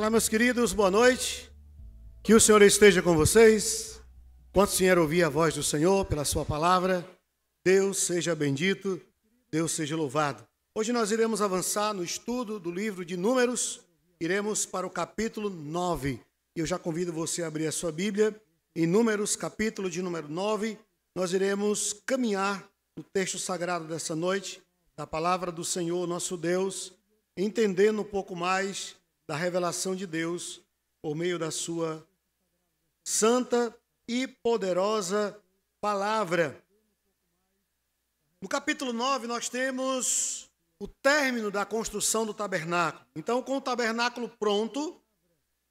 Olá, meus queridos, boa noite. Que o Senhor esteja com vocês. Quantos vieram ouvir a voz do Senhor pela sua palavra, Deus seja bendito, Deus seja louvado. Hoje nós iremos avançar no estudo do livro de Números, iremos para o capítulo 9. Eu já convido você a abrir a sua Bíblia. Em Números, capítulo de número 9, nós iremos caminhar no texto sagrado dessa noite, da palavra do Senhor, nosso Deus, entendendo um pouco mais da revelação de Deus por meio da sua santa e poderosa palavra. No capítulo 9, nós temos o término da construção do tabernáculo. Então, com o tabernáculo pronto,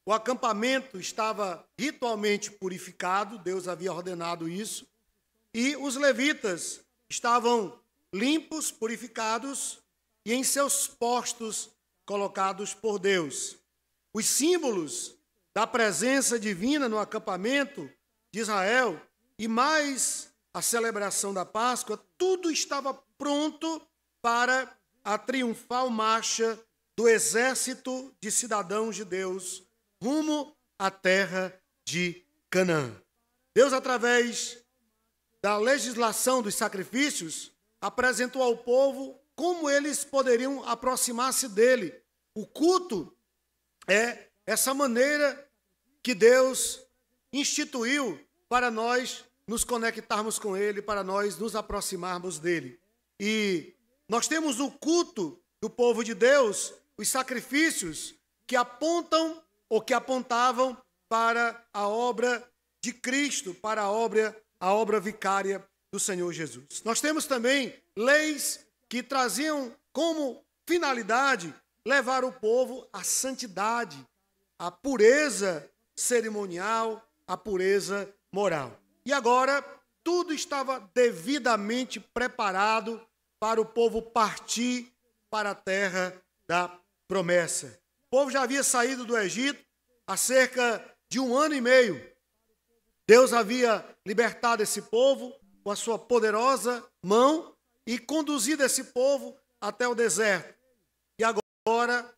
o acampamento estava ritualmente purificado, Deus havia ordenado isso, e os levitas estavam limpos, purificados e em seus postos colocados por Deus. Os símbolos da presença divina no acampamento de Israel e mais a celebração da Páscoa, tudo estava pronto para a triunfal marcha do exército de cidadãos de Deus rumo à terra de Canaã. Deus, através da legislação dos sacrifícios, apresentou ao povo como eles poderiam aproximar-se dele. O culto é essa maneira que Deus instituiu para nós nos conectarmos com ele, para nós nos aproximarmos dele. E nós temos o culto do povo de Deus, os sacrifícios que apontam ou que apontavam para a obra de Cristo, para a obra vicária do Senhor Jesus. Nós temos também leis que traziam como finalidade levar o povo à santidade, à pureza cerimonial, à pureza moral. E agora, tudo estava devidamente preparado para o povo partir para a terra da promessa. O povo já havia saído do Egito há cerca de 1 ano e meio. Deus havia libertado esse povo com a sua poderosa mão e conduzido esse povo até o deserto. E agora,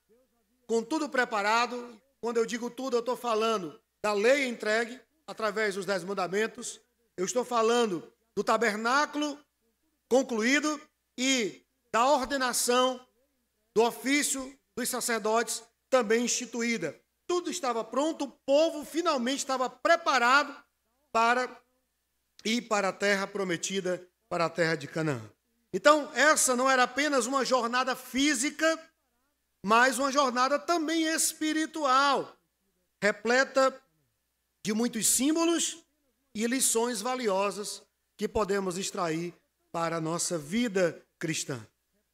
com tudo preparado, quando eu digo tudo, eu estou falando da lei entregue através dos 10 mandamentos, eu estou falando do tabernáculo concluído e da ordenação do ofício dos sacerdotes também instituída. Tudo estava pronto, o povo finalmente estava preparado para ir para a terra prometida, para a terra de Canaã. Então, essa não era apenas uma jornada física, mas uma jornada também espiritual, repleta de muitos símbolos e lições valiosas que podemos extrair para a nossa vida cristã.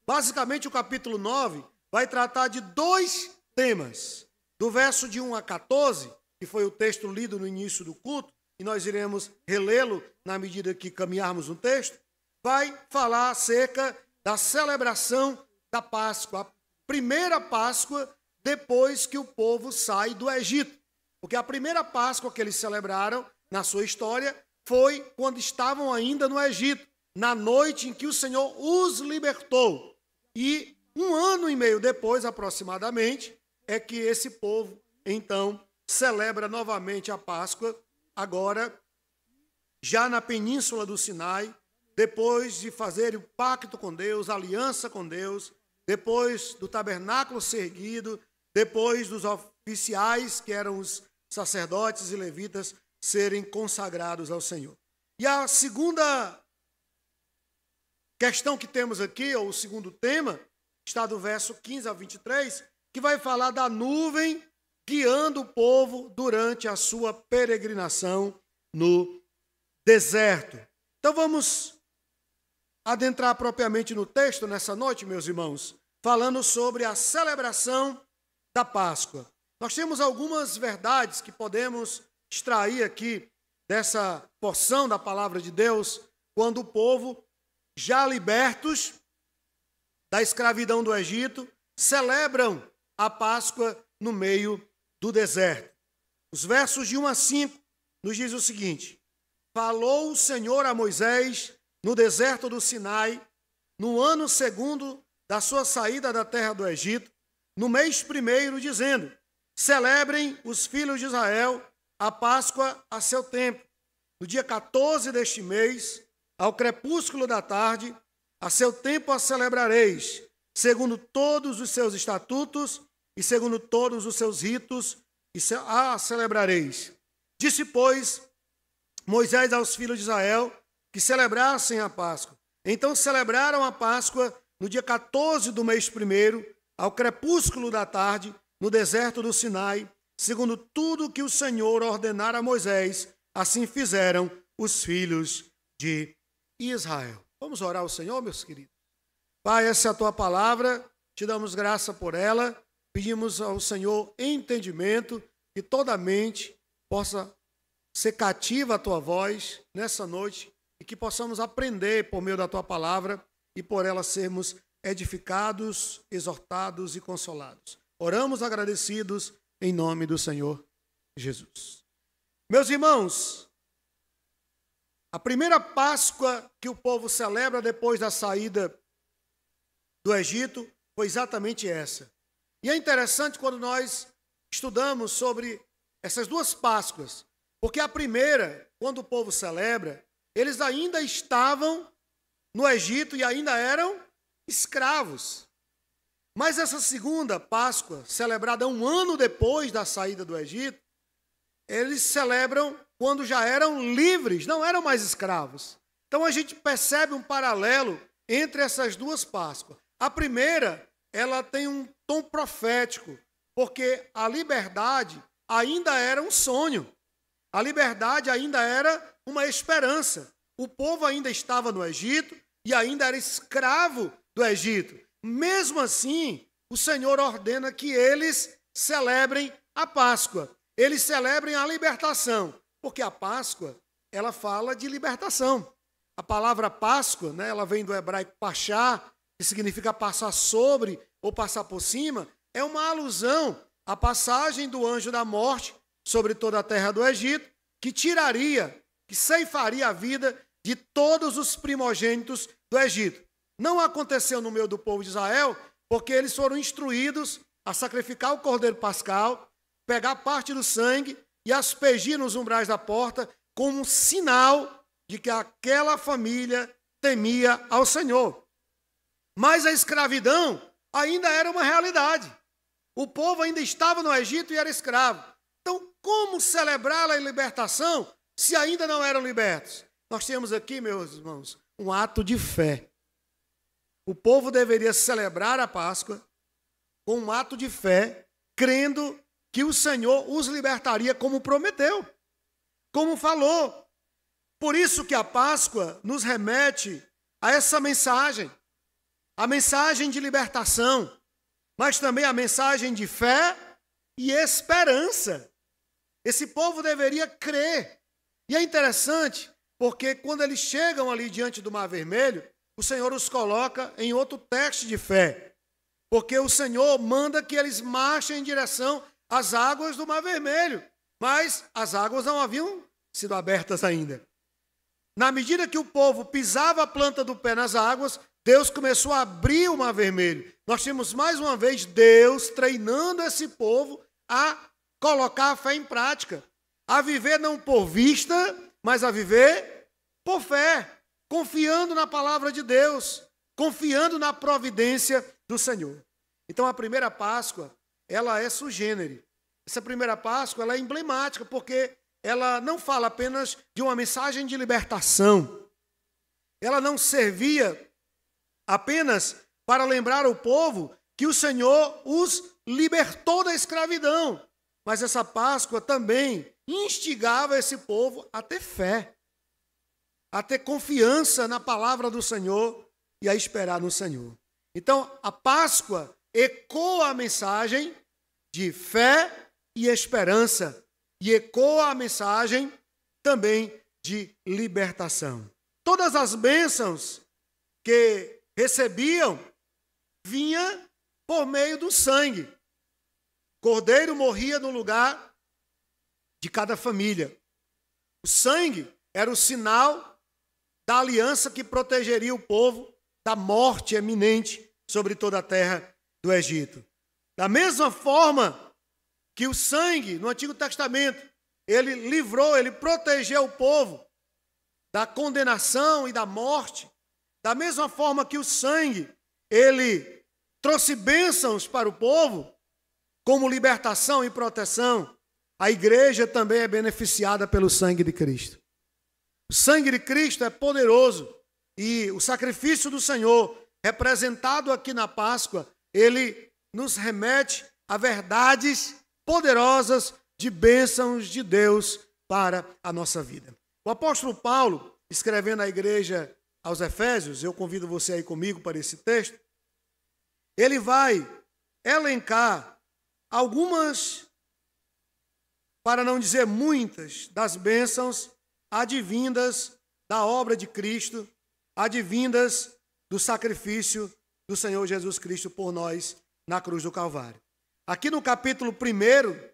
Basicamente, o capítulo 9 vai tratar de 2 temas. Do verso de 1 a 14, que foi o texto lido no início do culto, e nós iremos relê-lo na medida que caminharmos no texto, vai falar acerca da celebração da Páscoa, a primeira Páscoa depois que o povo sai do Egito. Porque a primeira Páscoa que eles celebraram na sua história foi quando estavam ainda no Egito, na noite em que o Senhor os libertou. E 1 ano e meio depois, aproximadamente, é que esse povo, então, celebra novamente a Páscoa, agora já na península do Sinai, depois de fazer o pacto com Deus, a aliança com Deus, depois do tabernáculo ser erguido, depois dos oficiais, que eram os sacerdotes e levitas, serem consagrados ao Senhor. E a segunda questão que temos aqui, ou o segundo tema, está do verso 15 a 23, que vai falar da nuvem guiando o povo durante a sua peregrinação no deserto. Então vamos adentrar propriamente no texto nessa noite, meus irmãos, falando sobre a celebração da Páscoa. Nós temos algumas verdades que podemos extrair aqui dessa porção da palavra de Deus, quando o povo, já libertos da escravidão do Egito, celebram a Páscoa no meio do deserto. Os versos de 1 a 5 nos diz o seguinte: falou o Senhor a Moisés no deserto do Sinai, no ano 2º da sua saída da terra do Egito, no mês 1º, dizendo: celebrem os filhos de Israel a Páscoa a seu tempo. No dia 14 deste mês, ao crepúsculo da tarde, a seu tempo a celebrareis, segundo todos os seus estatutos e segundo todos os seus ritos, e a celebrareis. Disse, pois, Moisés aos filhos de Israel que celebrassem a Páscoa. Então celebraram a Páscoa no dia 14 do mês primeiro, ao crepúsculo da tarde, no deserto do Sinai, segundo tudo que o Senhor ordenara a Moisés, assim fizeram os filhos de Israel. Vamos orar ao Senhor, meus queridos. Pai, essa é a tua palavra, te damos graça por ela, pedimos ao Senhor entendimento, que toda mente possa ser cativa à tua voz nessa noite e que possamos aprender por meio da tua palavra e por ela sermos edificados, exortados e consolados. Oramos agradecidos em nome do Senhor Jesus. Meus irmãos, a primeira Páscoa que o povo celebra depois da saída do Egito foi exatamente essa. E é interessante quando nós estudamos sobre essas duas Páscoas, porque a primeira, quando o povo celebra, eles ainda estavam no Egito e ainda eram escravos. Mas essa segunda Páscoa, celebrada um ano depois da saída do Egito, eles celebram quando já eram livres, não eram mais escravos. Então a gente percebe um paralelo entre essas duas Páscoas. A primeira, ela tem um tom profético, porque a liberdade ainda era um sonho. A liberdade ainda era uma esperança. O povo ainda estava no Egito e ainda era escravo do Egito. Mesmo assim, o Senhor ordena que eles celebrem a Páscoa. Eles celebrem a libertação, porque a Páscoa, ela fala de libertação. A palavra Páscoa, né, ela vem do hebraico pachá, que significa passar sobre ou passar por cima, é uma alusão à passagem do anjo da morte sobre toda a terra do Egito, que tiraria, que ceifaria a vida de todos os primogênitos do Egito. Não aconteceu no meio do povo de Israel, porque eles foram instruídos a sacrificar o cordeiro pascal, pegar parte do sangue e aspergir nos umbrais da porta como um sinal de que aquela família temia ao Senhor. Mas a escravidão ainda era uma realidade. O povo ainda estava no Egito e era escravo. Então, como celebrar a libertação se ainda não eram libertos? Nós temos aqui, meus irmãos, um ato de fé. O povo deveria celebrar a Páscoa com um ato de fé, crendo que o Senhor os libertaria como prometeu, como falou. Por isso que a Páscoa nos remete a essa mensagem, a mensagem de libertação, mas também a mensagem de fé e esperança. Esse povo deveria crer. E é interessante, porque quando eles chegam ali diante do Mar Vermelho, o Senhor os coloca em outro teste de fé, porque o Senhor manda que eles marchem em direção às águas do Mar Vermelho, mas as águas não haviam sido abertas ainda. Na medida que o povo pisava a planta do pé nas águas, Deus começou a abrir o Mar Vermelho. Nós temos mais uma vez Deus treinando esse povo a colocar a fé em prática, a viver não por vista, mas a viver por fé, confiando na palavra de Deus, confiando na providência do Senhor. Então a primeira Páscoa, ela é sui generis. Essa primeira Páscoa, ela é emblemática, porque ela não fala apenas de uma mensagem de libertação. Ela não servia apenas para lembrar ao povo que o Senhor os libertou da escravidão, mas essa Páscoa também instigava esse povo a ter fé, a ter confiança na palavra do Senhor e a esperar no Senhor. Então, a Páscoa ecoa a mensagem de fé e esperança, e ecoa a mensagem também de libertação. Todas as bênçãos que recebiam vinha por meio do sangue. Cordeiro morria no lugar de cada família. O sangue era o sinal da aliança que protegeria o povo da morte eminente sobre toda a terra do Egito. Da mesma forma que o sangue, no Antigo Testamento, ele livrou, ele protegeu o povo da condenação e da morte, da mesma forma que o sangue, ele trouxe bênçãos para o povo, como libertação e proteção, a igreja também é beneficiada pelo sangue de Cristo. O sangue de Cristo é poderoso e o sacrifício do Senhor, representado aqui na Páscoa, ele nos remete a verdades poderosas de bênçãos de Deus para a nossa vida. O apóstolo Paulo, escrevendo à igreja aos Efésios, eu convido você a ir comigo para esse texto, ele vai elencar algumas, para não dizer muitas, das bênçãos advindas da obra de Cristo, advindas do sacrifício do Senhor Jesus Cristo por nós na cruz do Calvário. Aqui no capítulo 1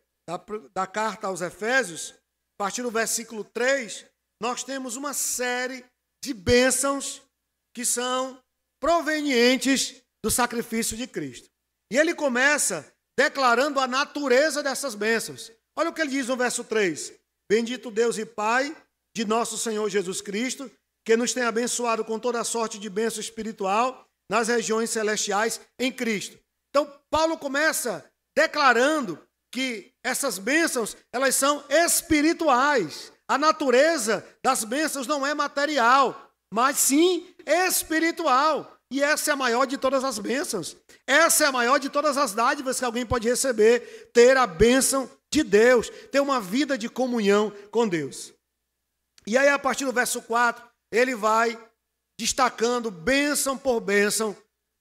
da carta aos Efésios, a partir do versículo 3, nós temos uma série de bênçãos que são provenientes do sacrifício de Cristo. E ele começa declarando a natureza dessas bênçãos. Olha o que ele diz no verso 3. Bendito Deus e Pai de nosso Senhor Jesus Cristo, que nos tem abençoado com toda a sorte de bênção espiritual nas regiões celestiais em Cristo. Então, Paulo começa declarando que essas bênçãos, elas são espirituais. A natureza das bênçãos não é material, mas sim espiritual. E essa é a maior de todas as bênçãos. Essa é a maior de todas as dádivas que alguém pode receber, ter a bênção de Deus, ter uma vida de comunhão com Deus. E aí, a partir do verso 4, ele vai destacando bênção por bênção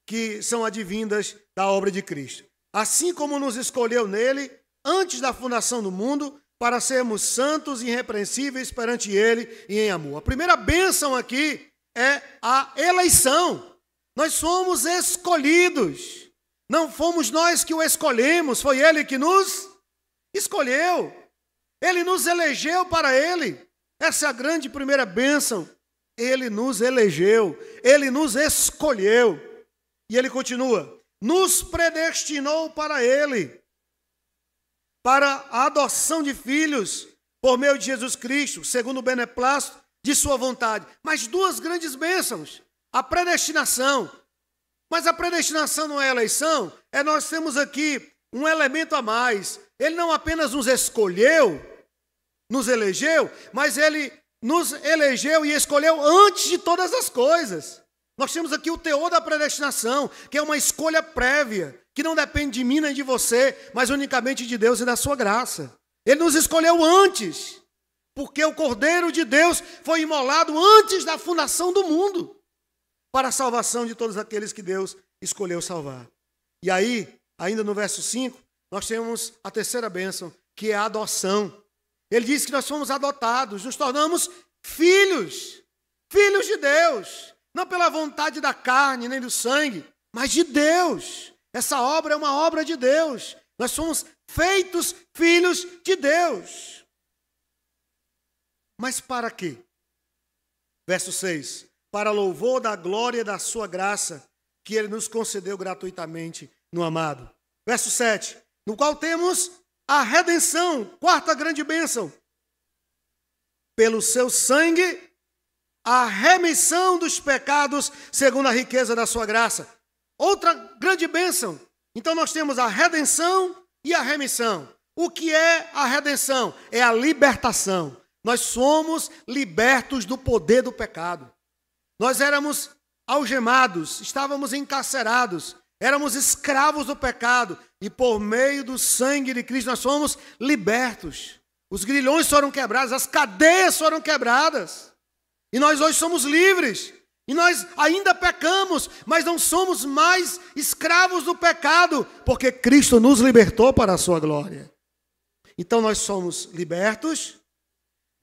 que são advindas da obra de Cristo. Assim como nos escolheu nele, antes da fundação do mundo, para sermos santos e irrepreensíveis perante ele e em amor. A primeira bênção aqui é a eleição. Nós somos escolhidos. Não fomos nós que o escolhemos, foi ele que nos escolheu. Ele nos elegeu para ele. Essa é a grande primeira bênção. Ele nos elegeu, ele nos escolheu. E ele continua, nos predestinou para ele, para a adoção de filhos, por meio de Jesus Cristo, segundo o beneplácito de sua vontade. Mas duas grandes bênçãos, a predestinação. Mas a predestinação não é eleição, nós temos aqui um elemento a mais. Ele não apenas nos escolheu, nos elegeu, mas ele nos elegeu e escolheu antes de todas as coisas. Nós temos aqui o teor da predestinação, que é uma escolha prévia, que não depende de mim nem de você, mas unicamente de Deus e da sua graça. Ele nos escolheu antes, porque o Cordeiro de Deus foi imolado antes da fundação do mundo, para a salvação de todos aqueles que Deus escolheu salvar. E aí, ainda no verso 5, nós temos a terceira bênção, que é a adoção. Ele diz que nós somos adotados, nos tornamos filhos, filhos de Deus, não pela vontade da carne nem do sangue, mas de Deus. Essa obra é uma obra de Deus. Nós somos feitos filhos de Deus. Mas para quê? Verso 6. Para louvor da glória da sua graça, que ele nos concedeu gratuitamente no amado. Verso 7. No qual temos a redenção, quarta grande bênção. Pelo seu sangue, a remissão dos pecados, segundo a riqueza da sua graça. Outra grande bênção. Então nós temos a redenção e a remissão. O que é a redenção? É a libertação. Nós somos libertos do poder do pecado. Nós éramos algemados, estávamos encarcerados, éramos escravos do pecado. E por meio do sangue de Cristo nós somos libertos. Os grilhões foram quebrados, as cadeias foram quebradas. E nós hoje somos livres. E nós ainda pecamos, mas não somos mais escravos do pecado, porque Cristo nos libertou para a sua glória. Então nós somos libertos,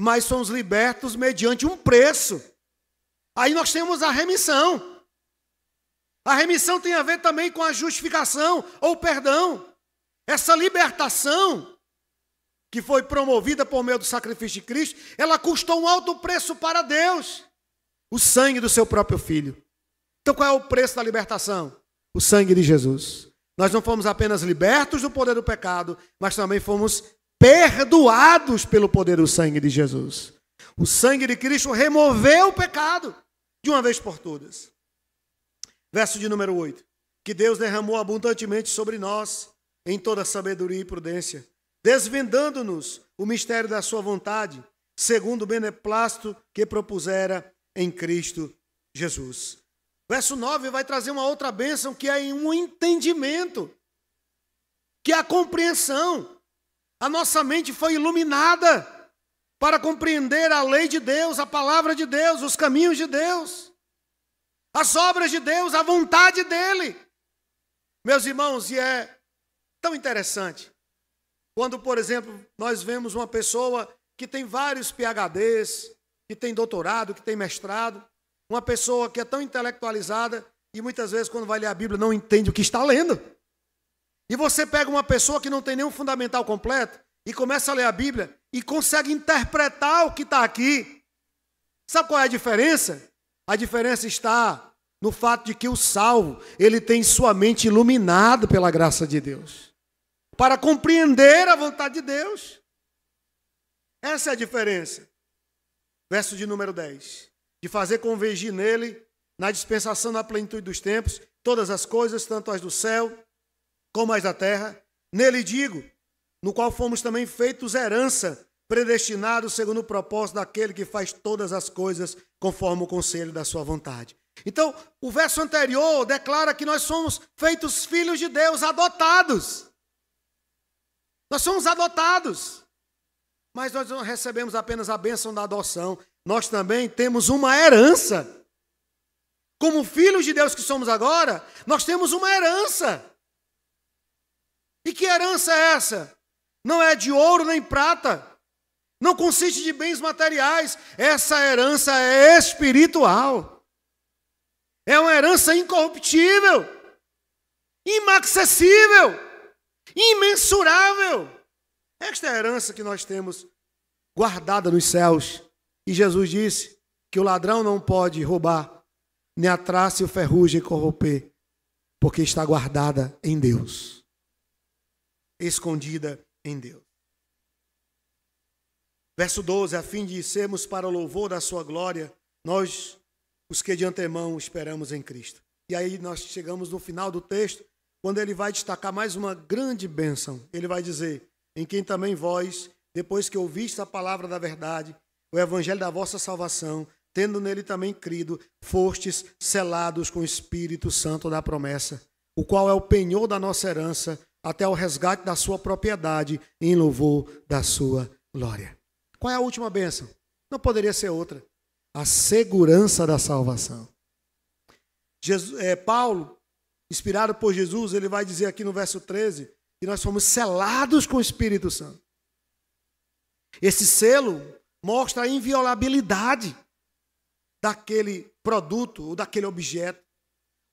mas somos libertos mediante um preço. Aí nós temos a remissão. A remissão tem a ver também com a justificação ou perdão. Essa libertação que foi promovida por meio do sacrifício de Cristo, ela custou um alto preço para Deus. O sangue do seu próprio Filho. Então qual é o preço da libertação? O sangue de Jesus. Nós não fomos apenas libertos do poder do pecado, mas também fomos perdoados pelo poder do sangue de Jesus. O sangue de Cristo removeu o pecado de uma vez por todas. Verso de número 8. Que Deus derramou abundantemente sobre nós em toda sabedoria e prudência, desvendando-nos o mistério da sua vontade, segundo o beneplácito que propusera em Cristo Jesus. Verso 9 vai trazer uma outra bênção, que é um entendimento, que é a compreensão. A nossa mente foi iluminada para compreender a lei de Deus, a palavra de Deus, os caminhos de Deus, as obras de Deus, a vontade dEle. Meus irmãos, e é tão interessante quando, por exemplo, nós vemos uma pessoa que tem vários PhDs, que tem doutorado, que tem mestrado, uma pessoa que é tão intelectualizada e muitas vezes quando vai ler a Bíblia não entende o que está lendo. E você pega uma pessoa que não tem nenhum fundamental completo e começa a ler a Bíblia e consegue interpretar o que está aqui. Sabe qual é a diferença? A diferença está no fato de que o salvo, ele tem sua mente iluminada pela graça de Deus, para compreender a vontade de Deus. Essa é a diferença. Verso de número 10. De fazer convergir nele, na dispensação da plenitude dos tempos, todas as coisas, tanto as do céu como as da terra. Nele digo, no qual fomos também feitos herança, predestinados segundo o propósito daquele que faz todas as coisas conforme o conselho da sua vontade. Então, o verso anterior declara que nós somos feitos filhos de Deus, adotados. Nós somos adotados. Mas nós não recebemos apenas a bênção da adoção. Nós também temos uma herança. Como filhos de Deus que somos agora, nós temos uma herança. E que herança é essa? Não é de ouro nem prata. Não consiste de bens materiais. Essa herança é espiritual. É uma herança incorruptível, inacessível, imensurável. Esta é a herança que nós temos guardada nos céus. E Jesus disse que o ladrão não pode roubar, nem a traça e o ferrugem corromper, porque está guardada em Deus, escondida em Deus. Verso 12, a fim de sermos para o louvor da sua glória, nós, os que de antemão esperamos em Cristo. E aí nós chegamos no final do texto, quando ele vai destacar mais uma grande bênção. Ele vai dizer, em quem também vós, depois que ouviste a palavra da verdade, o evangelho da vossa salvação, tendo nele também crido, fostes selados com o Espírito Santo da promessa, o qual é o penhor da nossa herança, até o resgate da sua propriedade, em louvor da sua glória. Qual é a última bênção? Não poderia ser outra. A segurança da salvação. Paulo, inspirado por Jesus, ele vai dizer aqui no verso 13, que nós fomos selados com o Espírito Santo. Esse selo mostra a inviolabilidade daquele produto ou daquele objeto.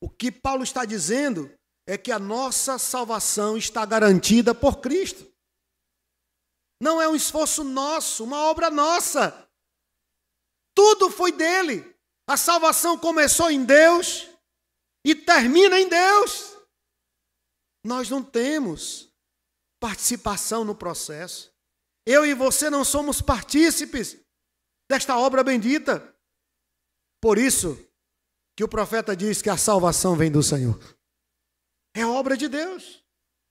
O que Paulo está dizendo é que a nossa salvação está garantida por Cristo. Não é um esforço nosso, uma obra nossa. Tudo foi dele. A salvação começou em Deus e termina em Deus. Nós não temos participação no processo. Eu e você não somos partícipes desta obra bendita. Por isso que o profeta diz que a salvação vem do Senhor. É obra de Deus.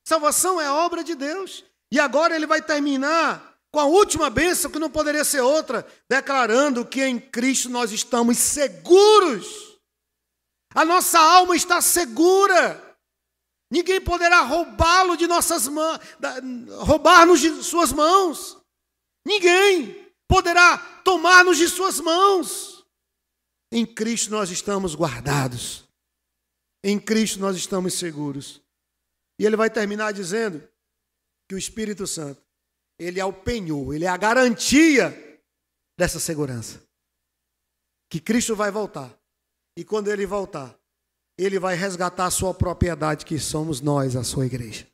Salvação é obra de Deus. E agora ele vai terminar com a última bênção, que não poderia ser outra, declarando que em Cristo nós estamos seguros. A nossa alma está segura. Ninguém poderá roubá-lo de nossas mãos, roubar-nos de suas mãos. Ninguém poderá tomar-nos de suas mãos. Em Cristo nós estamos guardados. Em Cristo nós estamos seguros. E ele vai terminar dizendo que o Espírito Santo, ele é o penhor, ele é a garantia dessa segurança. Que Cristo vai voltar. E quando ele voltar, ele vai resgatar a sua propriedade, que somos nós, a sua igreja,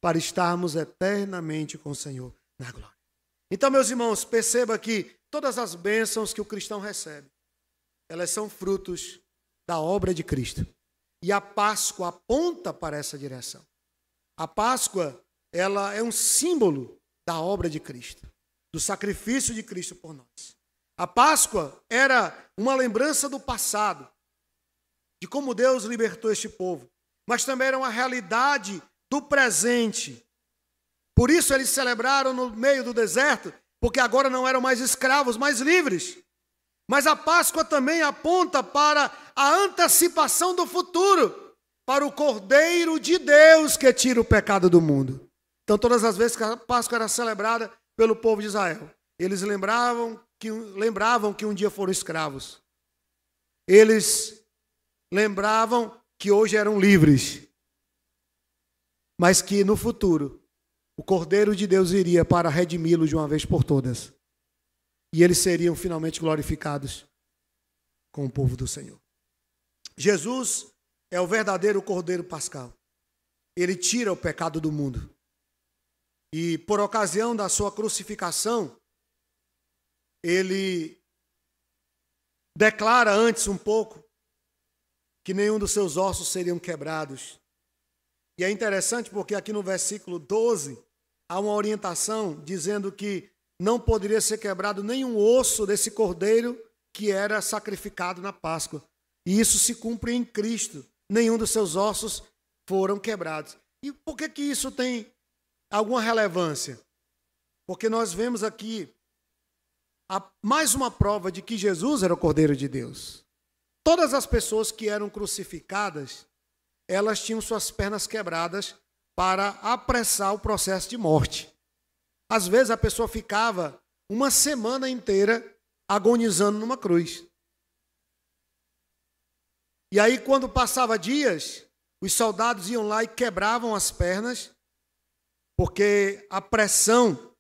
para estarmos eternamente com o Senhor na glória. Então, meus irmãos, perceba que todas as bênçãos que o cristão recebe, elas são frutos da obra de Cristo. E a Páscoa aponta para essa direção. A Páscoa, ela é um símbolo da obra de Cristo, do sacrifício de Cristo por nós. A Páscoa era uma lembrança do passado, de como Deus libertou este povo, mas também era uma realidade do presente. Por isso eles celebraram no meio do deserto, porque agora não eram mais escravos, mas livres. Mas a Páscoa também aponta para a antecipação do futuro, para o Cordeiro de Deus que tira o pecado do mundo. Então, todas as vezes que a Páscoa era celebrada pelo povo de Israel, eles lembravam que um dia foram escravos. Eles lembravam que hoje eram livres, mas que no futuro o Cordeiro de Deus iria para redimi-los de uma vez por todas. E eles seriam finalmente glorificados com o povo do Senhor. Jesus é o verdadeiro Cordeiro Pascal. Ele tira o pecado do mundo. E por ocasião da sua crucificação, ele declara antes um pouco que nenhum dos seus ossos seriam quebrados. E é interessante porque aqui no versículo 12 há uma orientação dizendo que não poderia ser quebrado nenhum osso desse cordeiro que era sacrificado na Páscoa. E isso se cumpre em Cristo. Nenhum dos seus ossos foram quebrados. E por que isso tem alguma relevância? Porque nós vemos aqui mais uma prova de que Jesus era o Cordeiro de Deus. Todas as pessoas que eram crucificadas, elas tinham suas pernas quebradas para apressar o processo de morte. Às vezes a pessoa ficava uma semana inteira agonizando numa cruz. E aí, quando passava dias, os soldados iam lá e quebravam as pernas, porque a pressão,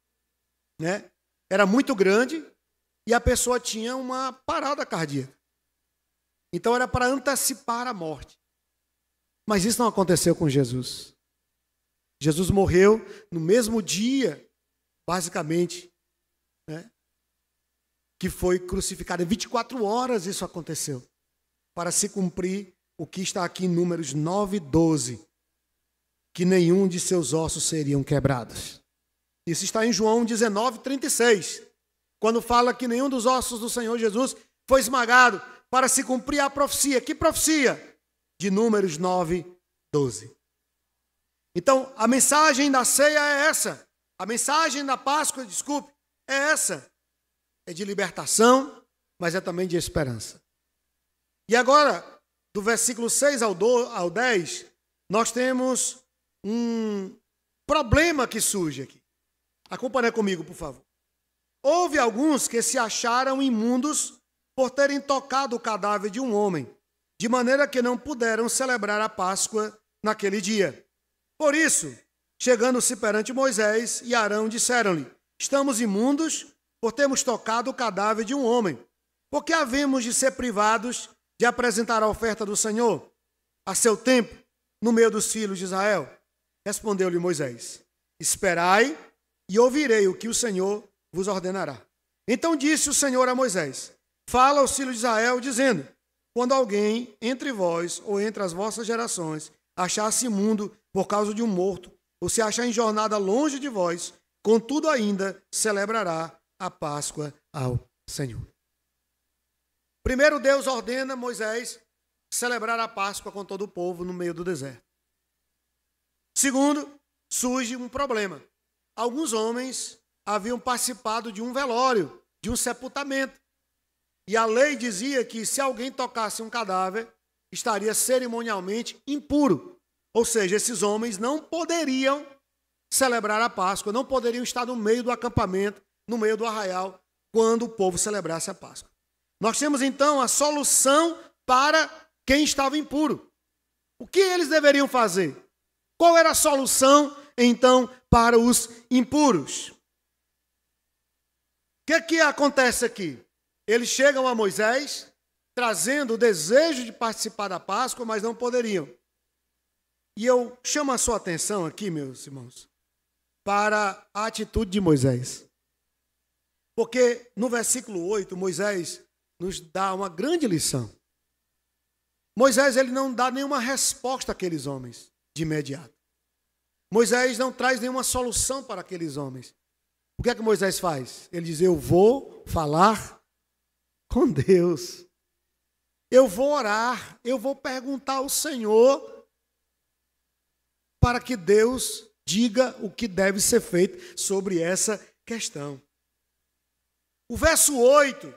era muito grande e a pessoa tinha uma parada cardíaca. Então era para antecipar a morte. Mas isso não aconteceu com Jesus. Jesus morreu no mesmo dia, basicamente, que foi crucificado. Em 24 horas isso aconteceu, para se cumprir o que está aqui em Números 9, 12, que nenhum de seus ossos seriam quebrados. Isso está em João 19, 36, quando fala que nenhum dos ossos do Senhor Jesus foi esmagado, para se cumprir a profecia. Que profecia? De Números 9, 12. Então, a mensagem da ceia é essa. A mensagem da Páscoa, é essa. É de libertação, mas é também de esperança. E agora, do versículo 6 ao 10, nós temos um problema que surge aqui. Acompanhe comigo, por favor. Houve alguns que se acharam imundos por terem tocado o cadáver de um homem, de maneira que não puderam celebrar a Páscoa naquele dia. Por isso, chegando-se perante Moisés e Arão, disseram-lhe: estamos imundos por termos tocado o cadáver de um homem. Por que havemos de ser privados de apresentar a oferta do Senhor a seu tempo, no meio dos filhos de Israel? Respondeu-lhe Moisés: esperai e ouvirei o que o Senhor vos ordenará. Então disse o Senhor a Moisés: fala aos filhos de Israel, dizendo: quando alguém entre vós ou entre as vossas gerações achar-se imundo por causa de um morto, ou se achar em jornada longe de vós, contudo ainda celebrará a Páscoa ao Senhor. Primeiro, Deus ordena Moisés celebrar a Páscoa com todo o povo no meio do deserto. Segundo, surge um problema. Alguns homens haviam participado de um velório, de um sepultamento. E a lei dizia que se alguém tocasse um cadáver, estaria cerimonialmente impuro. Ou seja, esses homens não poderiam celebrar a Páscoa, não poderiam estar no meio do acampamento, no meio do arraial, quando o povo celebrasse a Páscoa. Nós temos então a solução para quem estava impuro. O que eles deveriam fazer? Qual era a solução, então, para os impuros? O que acontece aqui? Eles chegam a Moisés, trazendo o desejo de participar da Páscoa, mas não poderiam. E eu chamo a sua atenção aqui, meus irmãos, para a atitude de Moisés. Porque no versículo 8, Moisés nos dá uma grande lição. Moisés ele não dá nenhuma resposta àqueles homens de imediato. Moisés não traz nenhuma solução para aqueles homens. O que é que Moisés faz? Ele diz, eu vou falar com Deus. Eu vou orar, eu vou perguntar ao Senhor para que Deus diga o que deve ser feito sobre essa questão. O verso 8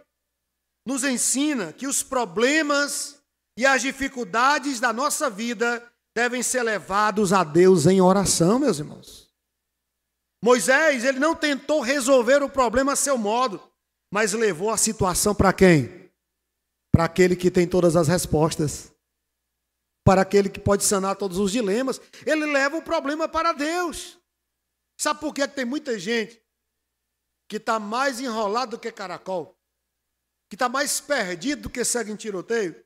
nos ensina que os problemas e as dificuldades da nossa vida devem ser levados a Deus em oração, meus irmãos. Moisés, ele não tentou resolver o problema a seu modo, mas levou a situação para quem? Para aquele que tem todas as respostas. Para aquele que pode sanar todos os dilemas. Ele leva o problema para Deus. Sabe por que tem muita gente que está mais enrolado do que caracol? Que está mais perdido do que segue em tiroteio?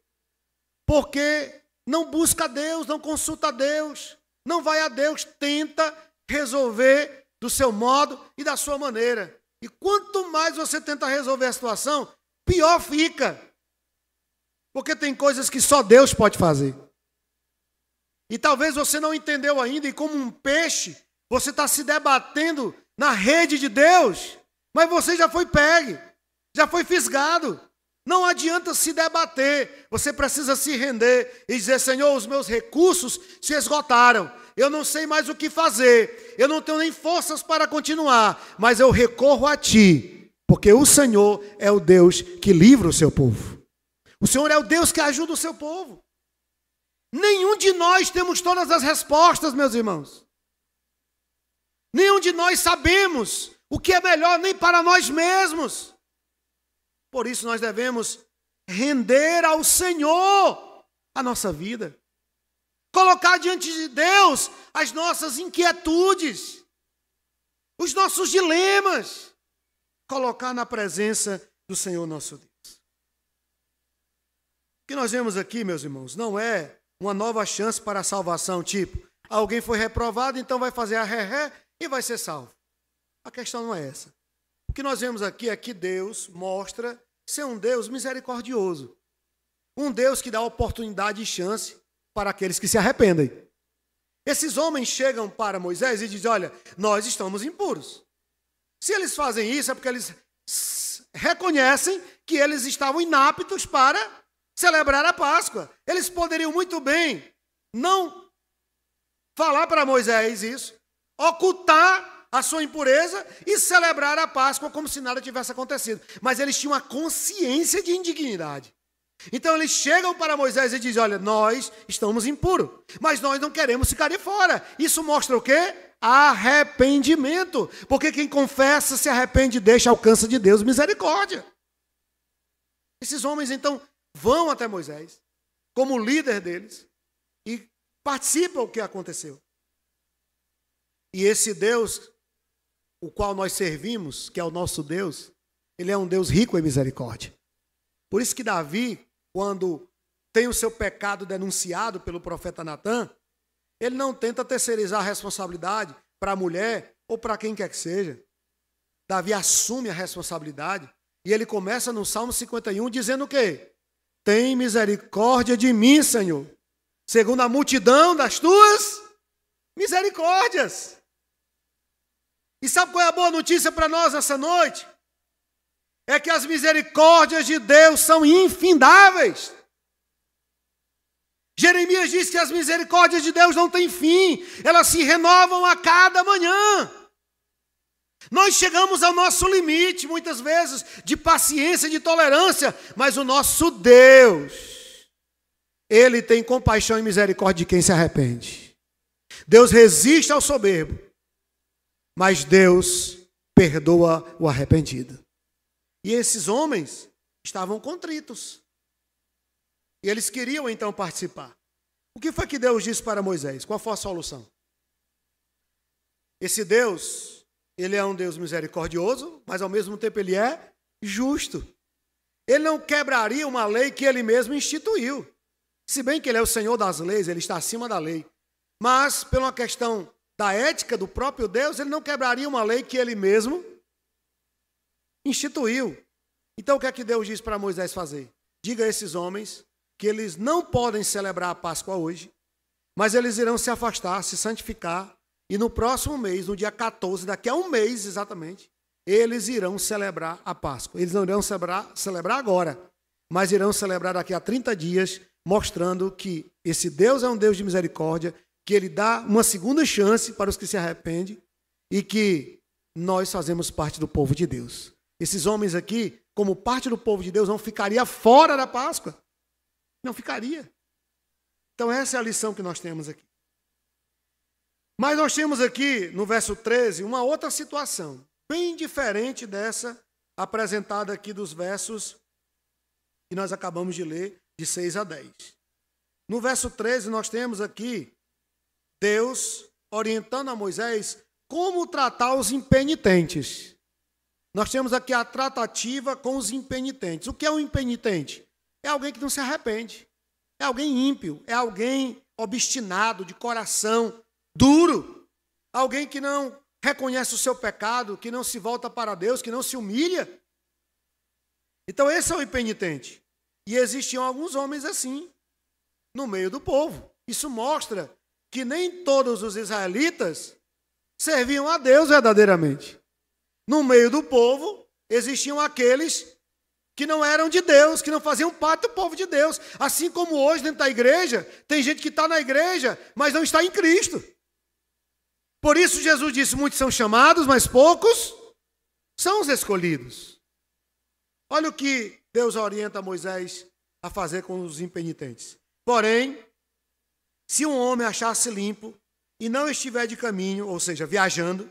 Porque não busca a Deus, não consulta a Deus, não vai a Deus, tenta resolver do seu modo e da sua maneira. E quanto mais você tenta resolver a situação, pior fica. Porque tem coisas que só Deus pode fazer. E talvez você não entendeu ainda, e como um peixe, você está se debatendo na rede de Deus, mas você já foi pegue, já foi fisgado. Não adianta se debater, você precisa se render e dizer, Senhor, os meus recursos se esgotaram, eu não sei mais o que fazer, eu não tenho nem forças para continuar, mas eu recorro a Ti, porque o Senhor é o Deus que livra o seu povo. O Senhor é o Deus que ajuda o seu povo. Nenhum de nós temos todas as respostas, meus irmãos. Nenhum de nós sabemos o que é melhor nem para nós mesmos. Por isso nós devemos render ao Senhor a nossa vida. Colocar diante de Deus as nossas inquietudes, os nossos dilemas. Colocar na presença do Senhor nosso Deus. O que nós vemos aqui, meus irmãos, não é uma nova chance para a salvação, tipo, alguém foi reprovado, então vai fazer a ré e vai ser salvo. A questão não é essa. O que nós vemos aqui é que Deus mostra ser um Deus misericordioso. Um Deus que dá oportunidade e chance para aqueles que se arrependem. Esses homens chegam para Moisés e dizem, olha, nós estamos impuros. Se eles fazem isso é porque eles reconhecem que eles estavam inaptos para celebrar a Páscoa. Eles poderiam muito bem não falar para Moisés isso, ocultar a sua impureza e celebrar a Páscoa como se nada tivesse acontecido. Mas eles tinham a consciência de indignidade. Então eles chegam para Moisés e dizem, olha, nós estamos impuros, mas nós não queremos ficar de fora. Isso mostra o quê? Arrependimento. Porque quem confessa, se arrepende, deixa, alcança de Deus misericórdia. Esses homens, então, vão até Moisés, como líder deles, e participam do que aconteceu. E esse Deus, o qual nós servimos, que é o nosso Deus, ele é um Deus rico em misericórdia. Por isso que Davi, quando tem o seu pecado denunciado pelo profeta Natã, ele não tenta terceirizar a responsabilidade para a mulher ou para quem quer que seja. Davi assume a responsabilidade e ele começa no Salmo 51 dizendo o quê? Tem misericórdia de mim, Senhor, segundo a multidão das tuas misericórdias. E sabe qual é a boa notícia para nós essa noite? É que as misericórdias de Deus são infindáveis. Jeremias diz que as misericórdias de Deus não têm fim, elas se renovam a cada manhã. Nós chegamos ao nosso limite, muitas vezes, de paciência, de tolerância, mas o nosso Deus, Ele tem compaixão e misericórdia de quem se arrepende. Deus resiste ao soberbo, mas Deus perdoa o arrependido. E esses homens estavam contritos. E eles queriam então participar. O que foi que Deus disse para Moisés? Qual foi a solução? Esse Deus, ele é um Deus misericordioso, mas ao mesmo tempo ele é justo. Ele não quebraria uma lei que ele mesmo instituiu. Se bem que ele é o Senhor das leis, ele está acima da lei. Mas, pela uma questão da ética do próprio Deus, ele não quebraria uma lei que ele mesmo instituiu. Então o que é que Deus diz para Moisés fazer? Diga a esses homens que eles não podem celebrar a Páscoa hoje, mas eles irão se afastar, se santificar, e no próximo mês, no dia 14, daqui a um mês exatamente, eles irão celebrar a Páscoa. Eles não irão celebrar agora, mas irão celebrar daqui a 30 dias, mostrando que esse Deus é um Deus de misericórdia, que Ele dá uma segunda chance para os que se arrependem e que nós fazemos parte do povo de Deus. Esses homens aqui, como parte do povo de Deus, não ficaria fora da Páscoa. Não ficaria. Então essa é a lição que nós temos aqui. Mas nós temos aqui, no verso 13, uma outra situação, bem diferente dessa apresentada aqui dos versos que nós acabamos de ler, de 6 a 10. No verso 13, nós temos aqui Deus orientando a Moisés como tratar os impenitentes. Nós temos aqui a tratativa com os impenitentes. O que é um impenitente? É alguém que não se arrepende. É alguém ímpio. É alguém obstinado, de coração duro. Alguém que não reconhece o seu pecado, que não se volta para Deus, que não se humilha. Então esse é o impenitente. E existiam alguns homens assim, no meio do povo. Isso mostra que nem todos os israelitas serviam a Deus verdadeiramente. No meio do povo, existiam aqueles que não eram de Deus, que não faziam parte do povo de Deus. Assim como hoje, dentro da igreja, tem gente que está na igreja, mas não está em Cristo. Por isso Jesus disse, muitos são chamados, mas poucos são os escolhidos. Olha o que Deus orienta Moisés a fazer com os impenitentes. Porém, se um homem achar-se limpo e não estiver de caminho, ou seja, viajando,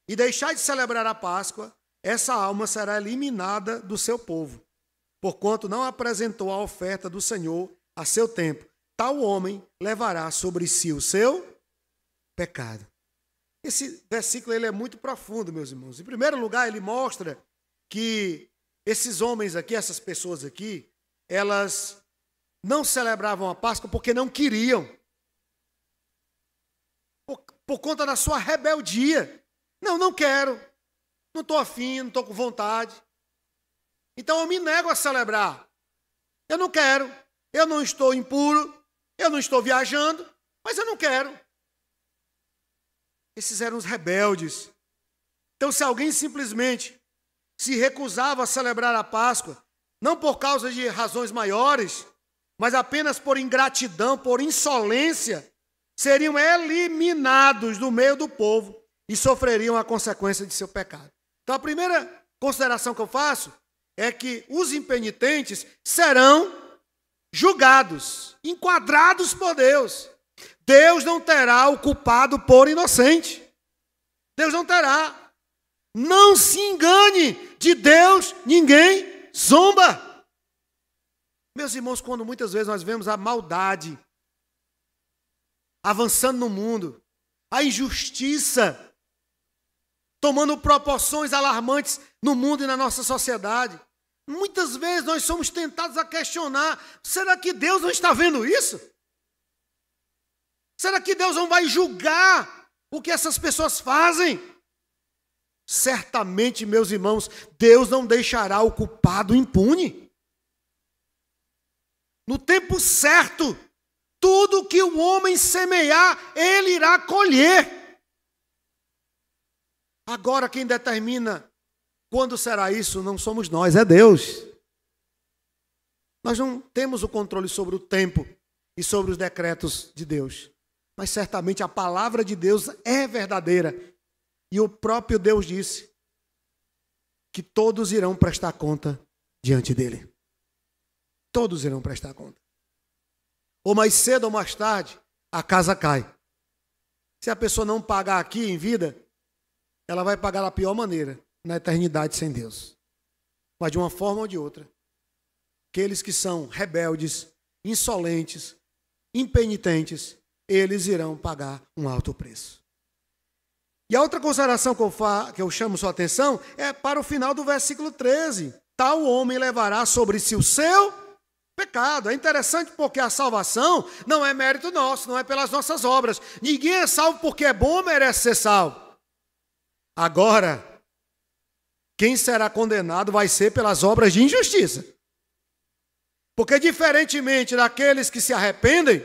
e deixar de celebrar a Páscoa, essa alma será eliminada do seu povo, porquanto não apresentou a oferta do Senhor a seu tempo. Tal homem levará sobre si o seu pecado. Esse versículo ele é muito profundo, meus irmãos. Em primeiro lugar, ele mostra que esses homens aqui, essas pessoas aqui, elas não celebravam a Páscoa porque não queriam. Por conta da sua rebeldia. Não quero. Não estou afim, não estou com vontade. Então eu me nego a celebrar. Eu não quero. Eu não estou impuro. Eu não estou viajando. Mas eu não quero. Esses eram os rebeldes. Então se alguém simplesmente se recusava a celebrar a Páscoa, não por causa de razões maiores, mas apenas por ingratidão, por insolência, seriam eliminados do meio do povo e sofreriam a consequência de seu pecado. Então a primeira consideração que eu faço é que os impenitentes serão julgados, enquadrados por Deus. Deus não terá o culpado por inocente. Deus não terá. Não se engane, de Deus ninguém zomba. Meus irmãos, quando muitas vezes nós vemos a maldade avançando no mundo, a injustiça tomando proporções alarmantes no mundo e na nossa sociedade, muitas vezes nós somos tentados a questionar, será que Deus não está vendo isso? Será que Deus não vai julgar o que essas pessoas fazem? Certamente, meus irmãos, Deus não deixará o culpado impune. No tempo certo, tudo que o homem semear, ele irá colher. Agora, quem determina quando será isso não somos nós, é Deus. Nós não temos o controle sobre o tempo e sobre os decretos de Deus. Mas certamente a palavra de Deus é verdadeira. E o próprio Deus disse que todos irão prestar conta diante dele. Todos irão prestar conta. Ou mais cedo ou mais tarde, a casa cai. Se a pessoa não pagar aqui em vida, ela vai pagar da pior maneira, na eternidade sem Deus. Mas de uma forma ou de outra, aqueles que são rebeldes, insolentes, impenitentes, eles irão pagar um alto preço. E a outra consideração que eu chamo sua atenção é para o final do versículo 13. Tal homem levará sobre si o seu pecado. É interessante porque a salvação não é mérito nosso, não é pelas nossas obras. Ninguém é salvo porque é bom ou merece ser salvo. Agora, quem será condenado vai ser pelas obras de injustiça. Porque diferentemente daqueles que se arrependem,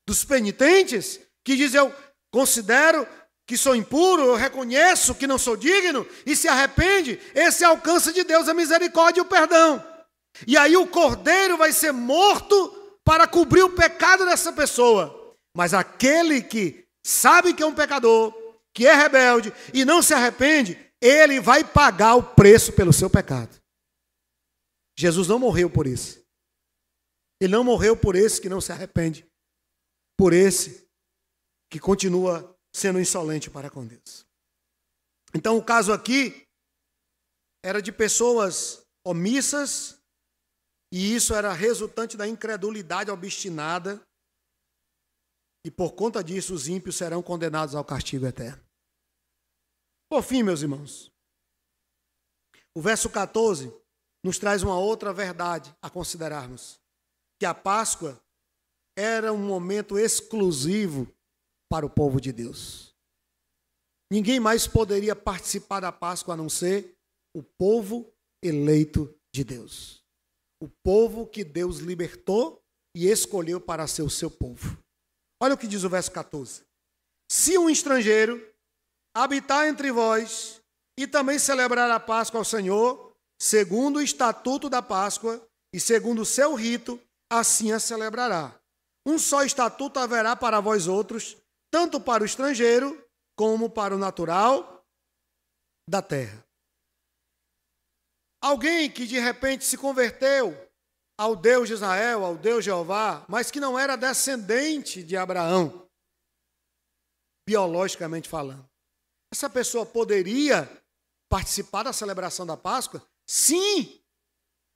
dos penitentes, que dizem eu considero que sou impuro, eu reconheço que não sou digno, e se arrepende, esse alcança de Deus a misericórdia e o perdão. E aí o cordeiro vai ser morto para cobrir o pecado dessa pessoa. Mas aquele que sabe que é um pecador, que é rebelde e não se arrepende, ele vai pagar o preço pelo seu pecado. Jesus não morreu por isso. Ele não morreu por esse que não se arrepende, por esse que continua sendo insolente para com Deus. Então o caso aqui era de pessoas omissas, e isso era resultante da incredulidade obstinada, e por conta disso os ímpios serão condenados ao castigo eterno. Por fim, meus irmãos, o verso 14 nos traz uma outra verdade a considerarmos, que a Páscoa era um momento exclusivo para o povo de Deus. Ninguém mais poderia participar da Páscoa a não ser o povo eleito de Deus. O povo que Deus libertou e escolheu para ser o seu povo. Olha o que diz o verso 14. Se um estrangeiro habitar entre vós e também celebrar a Páscoa ao Senhor, segundo o estatuto da Páscoa e segundo o seu rito, assim a celebrará. Um só estatuto haverá para vós outros, tanto para o estrangeiro como para o natural da terra. Alguém que de repente se converteu ao Deus de Israel, ao Deus Jeová, mas que não era descendente de Abraão, biologicamente falando. Essa pessoa poderia participar da celebração da Páscoa? Sim,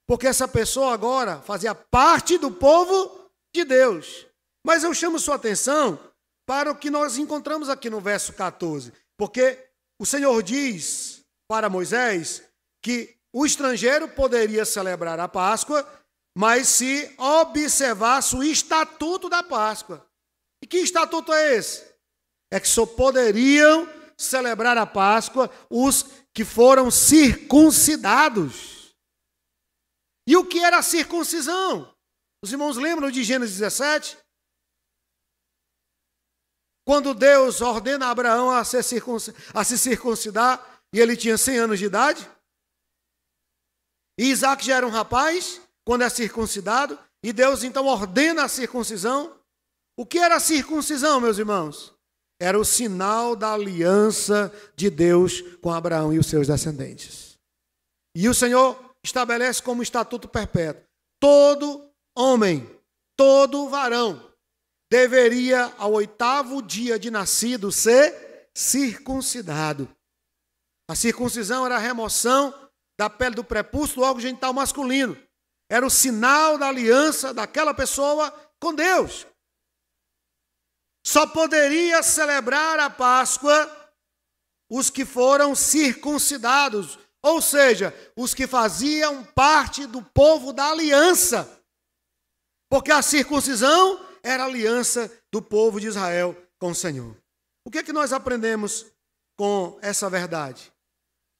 porque essa pessoa agora fazia parte do povo de Deus. Mas eu chamo sua atenção para o que nós encontramos aqui no verso 14, porque o Senhor diz para Moisés que o estrangeiro poderia celebrar a Páscoa, mas se observasse o estatuto da Páscoa. E que estatuto é esse? É que só poderiam celebrar a Páscoa os que foram circuncidados. E o que era a circuncisão? Os irmãos lembram de Gênesis 17? Quando Deus ordena a Abraão a se circuncidar, e ele tinha 100 anos de idade. E Isaac já era um rapaz, quando é circuncidado, e Deus então ordena a circuncisão. O que era a circuncisão, meus irmãos? Era o sinal da aliança de Deus com Abraão e os seus descendentes. E o Senhor estabelece como estatuto perpétuo: todo homem, todo varão, deveria, ao 8º dia de nascido, ser circuncidado. A circuncisão era a remoção da pele do prepúcio do órgão genital masculino. Era o sinal da aliança daquela pessoa com Deus. Só poderia celebrar a Páscoa os que foram circuncidados, ou seja, os que faziam parte do povo da aliança. Porque a circuncisão era a aliança do povo de Israel com o Senhor. O que é que nós aprendemos com essa verdade?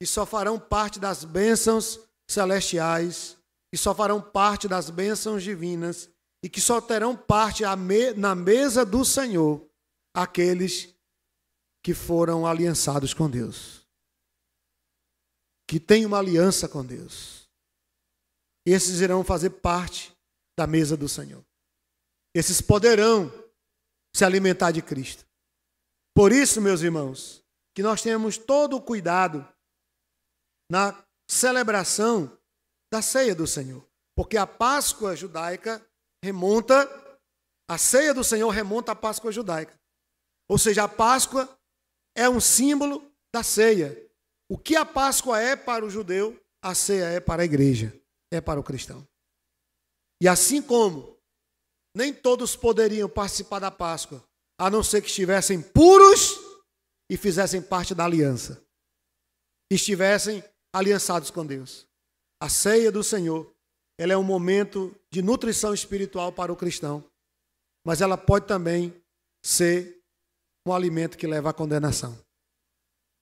Que só farão parte das bênçãos celestiais, que só farão parte das bênçãos divinas, e que só terão parte na mesa do Senhor aqueles que foram aliançados com Deus, que têm uma aliança com Deus. Esses irão fazer parte da mesa do Senhor. Esses poderão se alimentar de Cristo. Por isso, meus irmãos, que nós tenhamos todo o cuidado na celebração da ceia do Senhor. Porque a Páscoa judaica a ceia do Senhor remonta à Páscoa judaica. Ou seja, a Páscoa é um símbolo da ceia. O que a Páscoa é para o judeu, a ceia é para a igreja, é para o cristão. E assim como nem todos poderiam participar da Páscoa, a não ser que estivessem puros e fizessem parte da aliança, estivessem aliançados com Deus. A ceia do Senhor, ela é um momento de nutrição espiritual para o cristão, mas ela pode também ser um alimento que leva à condenação.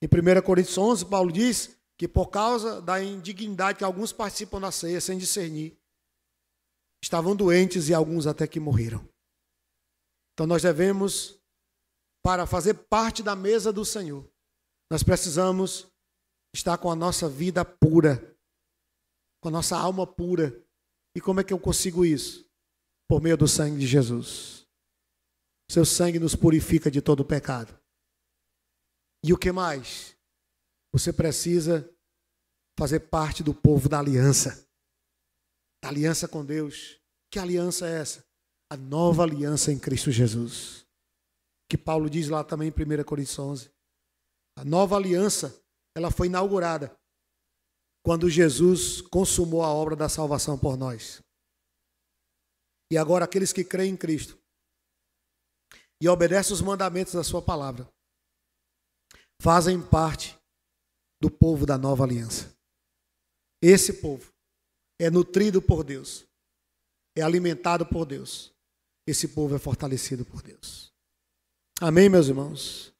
Em 1 Coríntios 11, Paulo diz que por causa da indignidade que alguns participam da ceia sem discernir, estavam doentes e alguns até que morreram. Então nós devemos, para fazer parte da mesa do Senhor, nós precisamos estar com a nossa vida pura, com a nossa alma pura. E como é que eu consigo isso? Por meio do sangue de Jesus. Seu sangue nos purifica de todo pecado. E o que mais? Você precisa fazer parte do povo da aliança. Da aliança com Deus. Que aliança é essa? A nova aliança em Cristo Jesus. Que Paulo diz lá também em 1 Coríntios 11. A nova aliança, ela foi inaugurada quando Jesus consumou a obra da salvação por nós. E agora aqueles que creem em Cristo e obedecem os mandamentos da sua palavra, fazem parte do povo da nova aliança. Esse povo é nutrido por Deus, é alimentado por Deus. Esse povo é fortalecido por Deus. Amém, meus irmãos?